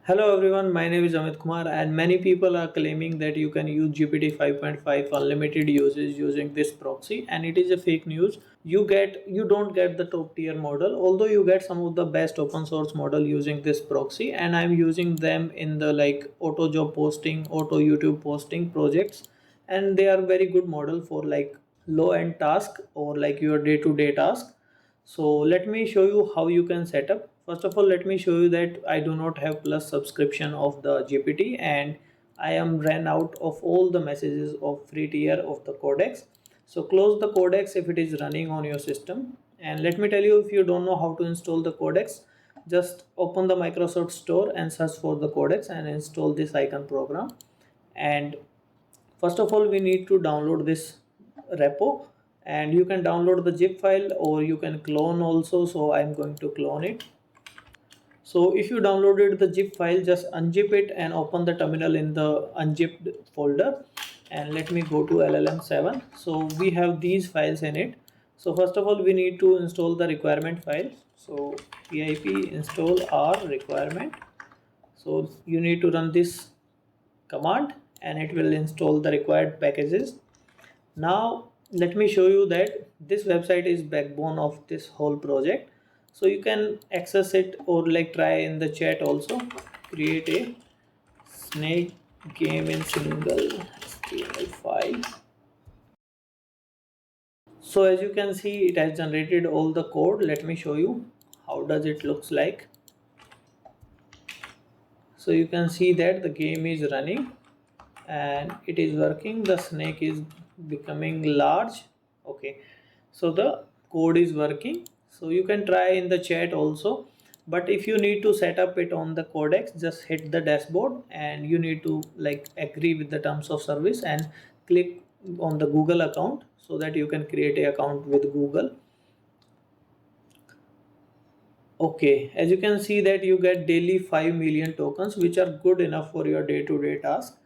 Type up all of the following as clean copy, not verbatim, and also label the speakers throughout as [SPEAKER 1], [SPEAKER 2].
[SPEAKER 1] Hello everyone, my name is Amit Kumar and many people are claiming that you can use GPT 5.5 unlimited usage using this proxy, and it is a fake news. You don't get the top tier model, although you get some of the best open source model using this proxy, and I'm using them in the like auto job posting, auto YouTube posting projects, and they are very good model for like low end task or like your day to day task. So let me show you how you can set up. First of all, let me show you that I do not have plus subscription of the GPT, and I am ran out of all the messages of free tier of the Codex. So close the Codex if it is running on your system. And let me tell you, if you don't know how to install the Codex, just open the Microsoft Store and search for the Codex and install this icon program. And first of all, we need to download this repo, and you can download the zip file or you can clone also. So I'm going to clone it. So if you downloaded the zip file, just unzip it and open the terminal in the unzipped folder. And let me go to LLM7. So we have these files in it. So first of all, we need to install the requirement file. So pip install r requirement. So you need to run this command and it will install the required packages. Now let me show you that this website is backbone of this whole project. So you can access it or like try in the chat also. Create a snake game in single HTML file. So as you can see, it has generated all the code. Let me show you how does it looks like. So you can see that the game is running and it is working. The snake is becoming large. Okay, so the code is working. So you can try in the chat also, but if you need to set up it on the Codex, just hit the dashboard and you need to like agree with the terms of service and click on the Google account so that you can create a account with Google. Okay, as you can see that you get daily 5 million tokens, which are good enough for your day-to-day task.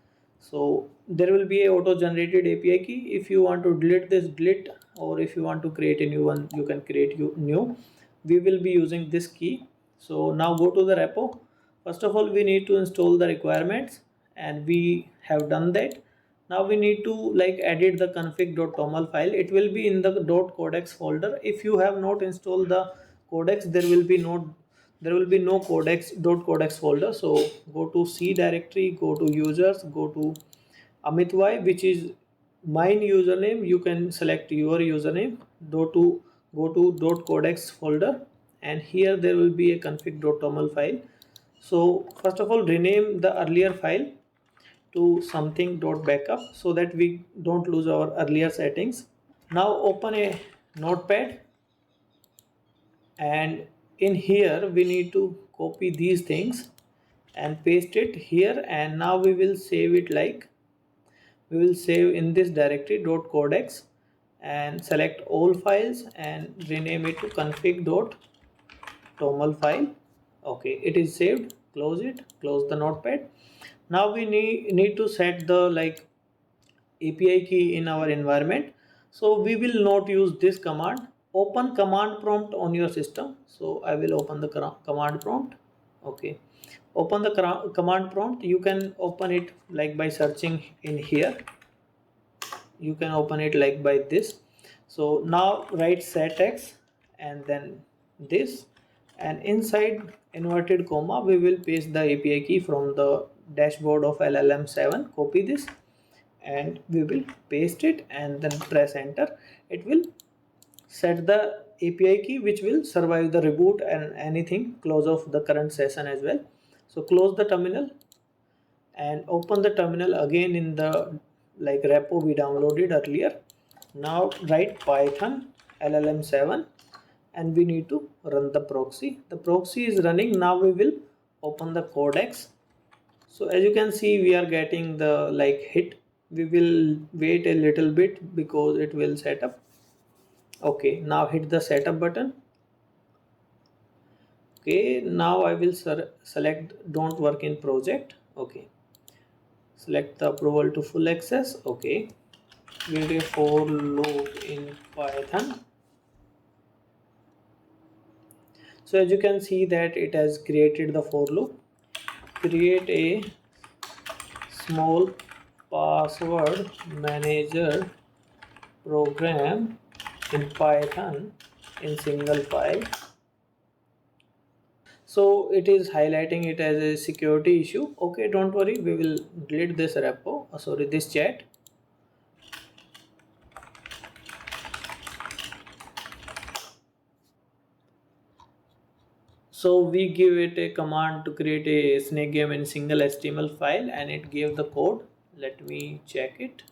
[SPEAKER 1] So there will be a auto-generated API key. If you want to delete this, delete, or if you want to create a new one, you can create new. We will be using this key. So now go to the repo. First of all, we need to install the requirements, and we have done that. Now we need to like edit the config.toml file. It will be in the .codex folder. If you have not installed the Codex, there will be no codex folder. So go to C directory, go to users, go to Amitwai, which is mine username. You can select your username. Go to .codex folder, and here there will be a config.toml file. So first of all, rename the earlier file to something.backup so that we don't lose our earlier settings. Now open a notepad, and in here we need to copy these things and paste it here, and now we will save it like we will save in this directory .codex and select all files and rename it to config.toml file. Okay, it is saved. Close it, close the notepad. Now we need to set the like API key in our environment. So we will not use this command. Open command prompt on your system. So I will open the command prompt. Okay, open the command prompt. You can open it like by searching in here. You can open it like by this. So now write set x and then this, and inside inverted comma we will paste the API key from the dashboard of LLM7. Copy this and we will paste it and then press enter. It will set the API key which will survive the reboot and anything close of the current session as well. So close the terminal and open the terminal again in the like repo we downloaded earlier. Now write Python LLM7 and we need to run the proxy. The proxy is running. Now we will open the Codex. So as you can see, we are getting the like hit. We will wait a little bit because it will set up. Okay, now hit the setup button. Okay, now I will select don't work in project. Okay, select the approval to full access. Okay, create a for loop in Python. So as you can see that it has created the for loop. create a small password manager program in Python in single file. So it is highlighting it as a security issue. Okay, don't worry, we will delete this repo, sorry, this chat. So we give it a command to create a snake game in single HTML file, and it gave the code. Let me check it.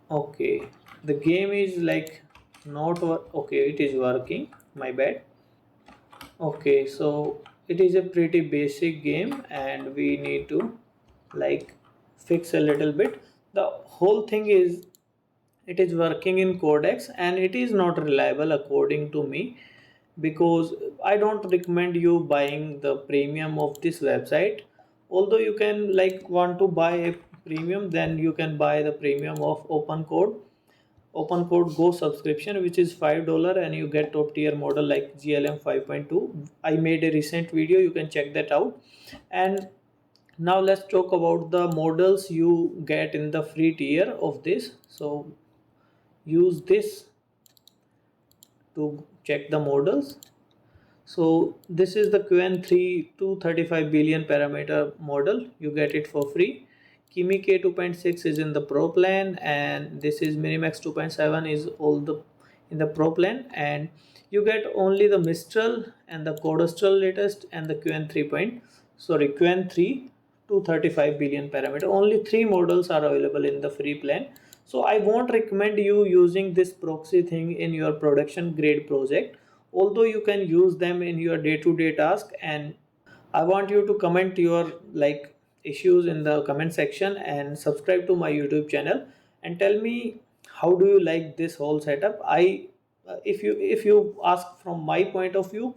[SPEAKER 1] Okay, the game is like not okay, it is working, my bad. Okay, so it is a pretty basic game and we need to like fix a little bit. The whole thing is it is working in Codex and it is not reliable according to me, because I don't recommend you buying the premium of this website. Although you can like want to buy a premium, then you can buy the premium of open code go subscription, which is $5, and you get top tier model like GLM 5.2. I made a recent video, you can check that out. And now let's talk about the models you get in the free tier of this. So use this to check the models. So this is the QN3 235 billion parameter model. You get it for free. Kimi K 2.6 is in the Pro plan, and this is Minimax 2.7 is all the in the Pro plan, and you get only the Mistral and the Codestral latest and the QN3 point QN3 235 billion parameter. Only three models are available in the free plan. So I won't recommend you using this proxy thing in your production grade project, although you can use them in your day-to-day task. And I want you to comment your like issues in the comment section and subscribe to my YouTube channel and tell me how do you like this whole setup. I if you ask from my point of view,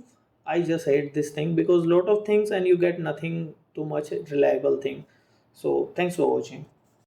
[SPEAKER 1] I just hate this thing because lot of things and you get nothing too much reliable thing. So thanks for watching.